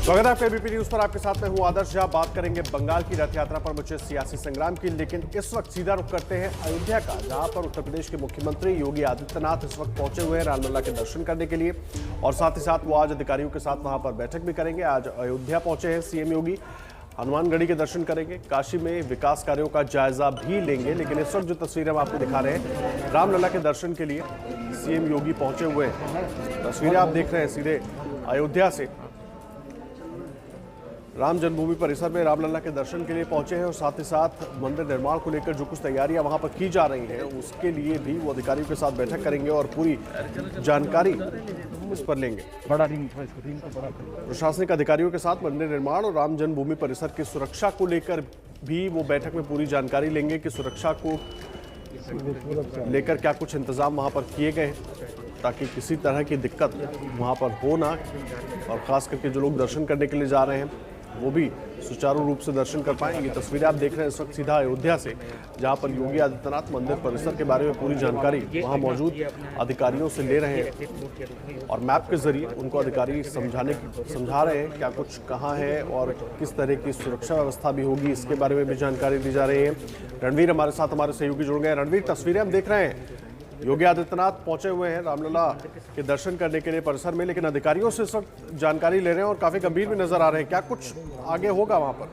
स्वागत है आपका एबीपी न्यूज पर। आपके साथ में हूं आदर्श झा। बात करेंगे बंगाल की रथ यात्रा पर मचे सियासी संग्राम की, लेकिन इस वक्त सीधा रुख करते हैं अयोध्या का, जहां पर उत्तर प्रदेश के मुख्यमंत्री योगी आदित्यनाथ इस वक्त पहुंचे हुए हैं रामलला के दर्शन करने के लिए, और साथ ही साथ वो आज अधिकारियों के साथ वहां पर बैठक भी करेंगे। आज अयोध्या पहुंचे हैं सीएम योगी, हनुमानगढ़ी के दर्शन करेंगे, काशी में विकास कार्यों का जायजा भी लेंगे। लेकिन इस वक्त जो तस्वीरें हम आपको दिखा रहे हैं, रामलला के दर्शन के लिए सीएम योगी पहुंचे हुए हैं। तस्वीरें आप देख रहे हैं सीधे अयोध्या से, राम जन्मभूमि परिसर में रामलला के दर्शन के लिए पहुंचे हैं, और साथ ही साथ मंदिर निर्माण को लेकर जो कुछ तैयारियां वहां पर की जा रही हैं उसके लिए भी वो अधिकारियों के साथ बैठक करेंगे और पूरी जानकारी इस पर लेंगे। प्रशासनिक अधिकारियों के साथ मंदिर निर्माण और राम जन्मभूमि परिसर की सुरक्षा को लेकर भी वो बैठक में पूरी जानकारी लेंगे कि सुरक्षा को लेकर क्या कुछ इंतजाम वहां पर किए गए हैं, ताकि किसी तरह की दिक्कत वहां पर हो ना, और खास करके जो लोग दर्शन करने के लिए जा रहे हैं वो भी सुचारू रूप से दर्शन कर पाएं। ये तस्वीरें आप देख रहे हैं इस वक्त सीधा अयोध्या से, जहां पर योगी आदित्यनाथ मंदिर परिसर के बारे में पूरी जानकारी वहां मौजूद अधिकारियों से ले रहे हैं, और मैप के जरिए उनको अधिकारी समझा रहे हैं क्या कुछ कहाँ है और किस तरह की सुरक्षा व्यवस्था भी होगी, इसके बारे में भी जानकारी दी जा रही है। रणवीर हमारे साथ, हमारे सहयोगी जुड़ गए। रणवीर, तस्वीरें हम देख रहे हैं, योगी आदित्यनाथ पहुंचे हुए हैं रामलला के दर्शन करने के लिए परिसर में, लेकिन अधिकारियों से इस वक्त जानकारी ले रहे हैं और काफी गंभीर भी नजर आ रहे हैं। क्या कुछ आगे होगा वहां पर?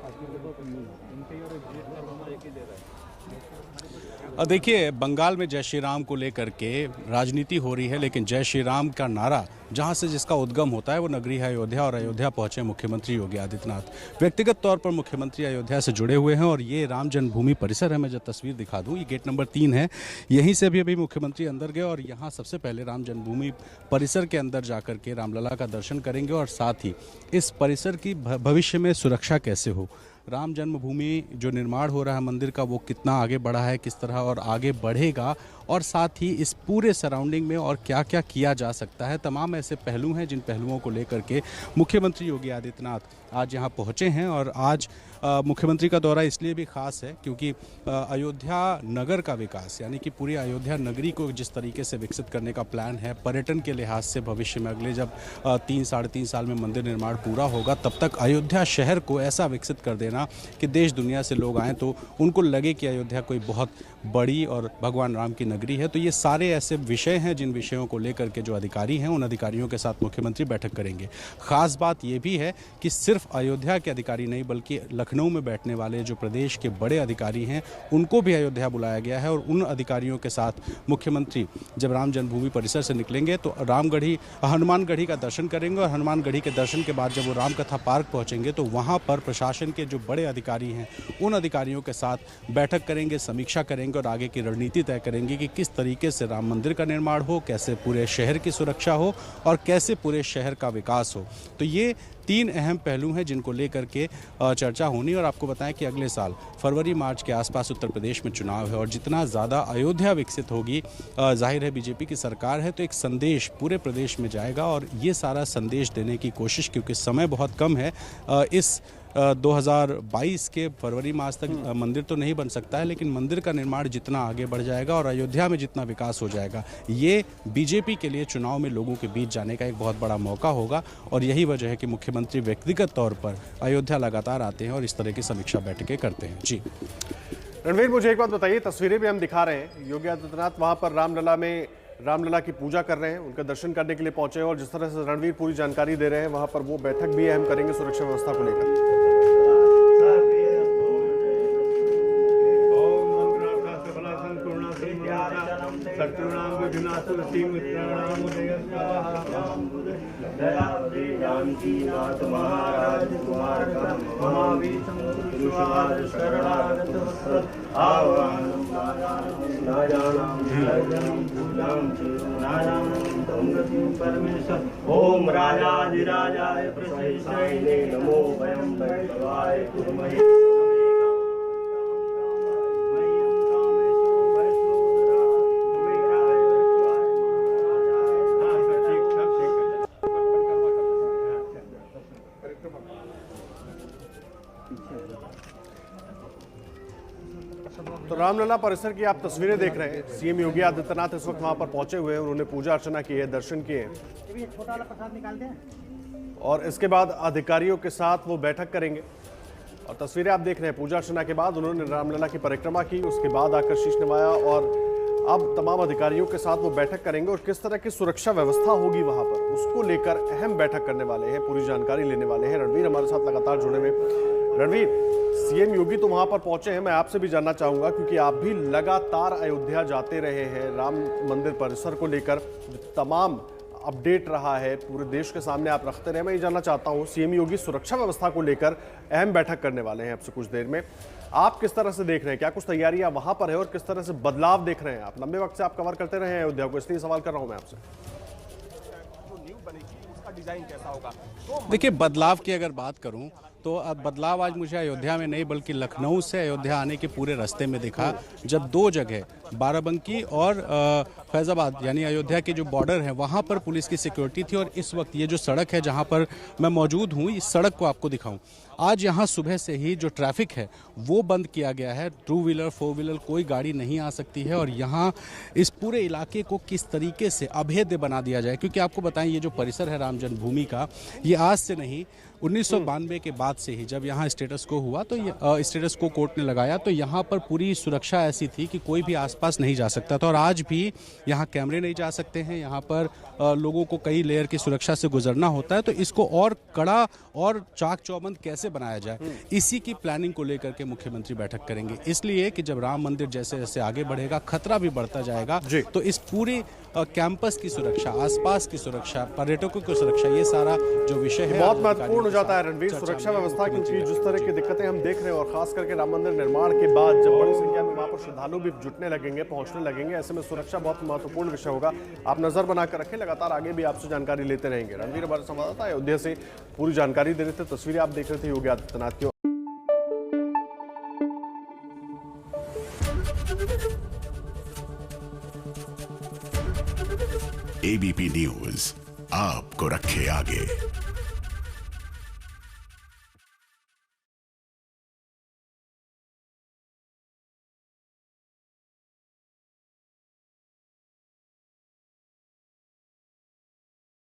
देखिए, बंगाल में जय श्री राम को लेकर के राजनीति हो रही है, लेकिन जय श्री राम का नारा जहां से जिसका उद्गम होता है वो नगरी है अयोध्या, और अयोध्या पहुंचे मुख्यमंत्री योगी आदित्यनाथ। व्यक्तिगत तौर पर मुख्यमंत्री अयोध्या से जुड़े हुए हैं, और ये राम जन्मभूमि परिसर है। मैं जब तस्वीर दिखा दूं, ये गेट नंबर 3 है, यहीं से भी अभी मुख्यमंत्री अंदर गए और यहाँ सबसे पहले राम जन्मभूमि परिसर के अंदर जाकर के रामलला का दर्शन करेंगे, और साथ ही इस परिसर की भविष्य में सुरक्षा कैसे हो, राम जन्मभूमि जो निर्माण हो रहा है मंदिर का, वो कितना आगे बढ़ा है, किस तरह और आगे बढ़ेगा, और साथ ही इस पूरे सराउंडिंग में और क्या क्या किया जा सकता है। तमाम ऐसे पहलू हैं जिन पहलुओं को लेकर के मुख्यमंत्री योगी आदित्यनाथ आज यहाँ पहुँचे हैं। और आज मुख्यमंत्री का दौरा इसलिए भी खास है क्योंकि अयोध्या नगर का विकास, यानी कि पूरी अयोध्या नगरी को जिस तरीके से विकसित करने का प्लान है, पर्यटन के लिहाज से भविष्य में अगले जब 3-3.5 साल में मंदिर निर्माण पूरा होगा, तब तक अयोध्या शहर को ऐसा विकसित कर देना कि देश दुनिया से लोग आएँ तो उनको लगे कि अयोध्या कोई बहुत बड़ी और भगवान राम की नगरी है। तो ये सारे ऐसे विषय हैं जिन विषयों को लेकर के जो अधिकारी हैं, उन अधिकारियों के साथ मुख्यमंत्री बैठक करेंगे। खास बात ये भी है कि सिर्फ अयोध्या के अधिकारी नहीं, बल्कि लखनऊ में बैठने वाले जो प्रदेश के बड़े अधिकारी हैं उनको भी अयोध्या बुलाया गया है, और उन अधिकारियों के साथ मुख्यमंत्री जब राम जन्मभूमि परिसर से निकलेंगे तो हनुमानगढ़ी का दर्शन करेंगे, और हनुमानगढ़ी के दर्शन के बाद जब वो रामकथा पार्क पहुंचेंगे तो वहां पर प्रशासन के जो बड़े अधिकारी हैं उन अधिकारियों के साथ बैठक करेंगे, समीक्षा करेंगे और आगे की रणनीति तय करेंगे कि किस तरीके से राम मंदिर का निर्माण हो, कैसे पूरे शहर की सुरक्षा हो और कैसे पूरे शहर का विकास हो। तो ये 3 अहम पहलू हैं जिनको लेकर के चर्चा होनी। और आपको बताएं कि अगले साल फरवरी-मार्च के आसपास उत्तर प्रदेश में चुनाव है, और जितना ज़्यादा अयोध्या विकसित होगी, जाहिर है बीजेपी की सरकार है, तो एक संदेश पूरे प्रदेश में जाएगा, और ये सारा संदेश देने की कोशिश, क्योंकि समय बहुत कम है, इस 2022 के फरवरी मार्च तक मंदिर तो नहीं बन सकता है, लेकिन मंदिर का निर्माण जितना आगे बढ़ जाएगा और अयोध्या में जितना विकास हो जाएगा, ये बीजेपी के लिए चुनाव में लोगों के बीच जाने का एक बहुत बड़ा मौका होगा। और यही वजह है कि मुख्यमंत्री व्यक्तिगत तौर पर अयोध्या लगातार आते हैं और इस तरह की समीक्षा बैठकें करते हैं। जी रणवीर, मुझे एक बात बताइए, तस्वीरें भी हम दिखा रहे हैं, योगी आदित्यनाथ वहां पर रामलला की पूजा कर रहे हैं, उनका दर्शन करने के लिए पहुंचे हैं, और जिस तरह से रणवीर पूरी जानकारी दे रहे हैं, वहां पर वो बैठक भी अहम करेंगे सुरक्षा व्यवस्था को लेकर। ओम राजाधिराजाय प्रसेशायिने नमो वयं वैष्णवाय कुर्महे। तो रामलला परिसर की आप तस्वीरें देख रहे हैं, सीएम योगी आदित्यनाथ इस वक्त वहां पर पहुंचे हुए हैं, उन्होंने पूजा अर्चना की है, दर्शन किए हैं, और इसके बाद अधिकारियों के साथ वो बैठक करेंगे। और तस्वीरें आप देख रहे हैं, पूजा अर्चना के बाद उन्होंने रामलला की परिक्रमा की, उसके बाद आकर शीश नवाया और अब तमाम अधिकारियों के साथ वो बैठक करेंगे और किस तरह की सुरक्षा व्यवस्था होगी वहां पर, उसको लेकर अहम बैठक करने वाले हैं, पूरी जानकारी लेने वाले हैं। रणवीर हमारे साथ लगातार जुड़े हुए। रणवीर, सीएम योगी तो वहां पर पहुंचे हैं, मैं आपसे भी जानना चाहूंगा क्योंकि आप भी लगातार अयोध्या जाते रहे हैं, राम मंदिर परिसर को लेकर तमाम अपडेट रहा है, पूरे देश के सामने आप रखते रहे। मैं ये जानना चाहता हूं, सीएम योगी सुरक्षा व्यवस्था को लेकर अहम बैठक करने वाले हैं अब से कुछ देर में, आप किस तरह से देख रहे हैं, क्या कुछ तैयारियां वहां पर है और किस तरह से बदलाव देख रहे हैं? आप लंबे वक्त से आप कवर करते रहे हैं अयोध्या को, इसलिए सवाल कर रहा हूं मैं आपसे। देखिए, बदलाव की अगर बात करूं तो अब बदलाव आज मुझे अयोध्या में नहीं बल्कि लखनऊ से अयोध्या आने के पूरे रास्ते में दिखा, जब दो जगह बाराबंकी और फैजाबाद यानी अयोध्या के जो बॉर्डर है वहां पर पुलिस की सिक्योरिटी थी। और इस वक्त ये जो सड़क है जहां पर मैं मौजूद हूं, इस सड़क को आपको दिखाऊं, आज यहाँ सुबह से ही जो ट्रैफिक है वो बंद किया गया है। 2 व्हीलर 4 व्हीलर कोई गाड़ी नहीं आ सकती है और यहाँ इस पूरे इलाके को किस तरीके से अभेद्य बना दिया जाए, क्योंकि आपको बताएं ये जो परिसर है राम जन्मभूमि का, ये आज से नहीं 1992 के बाद से ही जब यहाँ स्टेटस को हुआ तो स्टेटस को कोर्ट ने लगाया तो यहाँ पर पूरी सुरक्षा ऐसी थी कि कोई भी आसपास नहीं जा सकता था। और आज भी यहाँ कैमरे नहीं जा सकते हैं, यहाँ पर लोगों को कई लेयर की सुरक्षा से गुजरना होता है। तो इसको और कड़ा और चाक चौबंद कैसे बनाया जाए, इसी की प्लानिंग को लेकर के मुख्यमंत्री बैठक करेंगे, इसलिए कि जब राम मंदिर जैसे जैसे आगे बढ़ेगा खतरा भी बढ़ता जाएगा। तो इस पूरी कैंपस की सुरक्षा, आसपास की सुरक्षा, पर्यटकों की सुरक्षा, ये सारा जो विषय है बहुत महत्वपूर्ण हो जाता है रणवीर, सुरक्षा व्यवस्था, क्योंकि जिस तरह की दिक्कतें हम देख रहे हैं और खास करके राम मंदिर निर्माण के बाद जब बड़ी संख्या में वहां पर श्रद्धालु भी जुटने लगेंगे, पहुंचने लगेंगे, ऐसे में सुरक्षा बहुत महत्वपूर्ण विषय होगा। आप नजर बनाकर रखें, लगातार आगे भी आपसे जानकारी लेते रहेंगे। रणवीर हमारे संवाददाता अयोध्या से पूरी जानकारी दे रहे थे, तस्वीरें आप देख रहे थे योगी आदित्यनाथ की। एबीपी न्यूज आपको रखे आगे।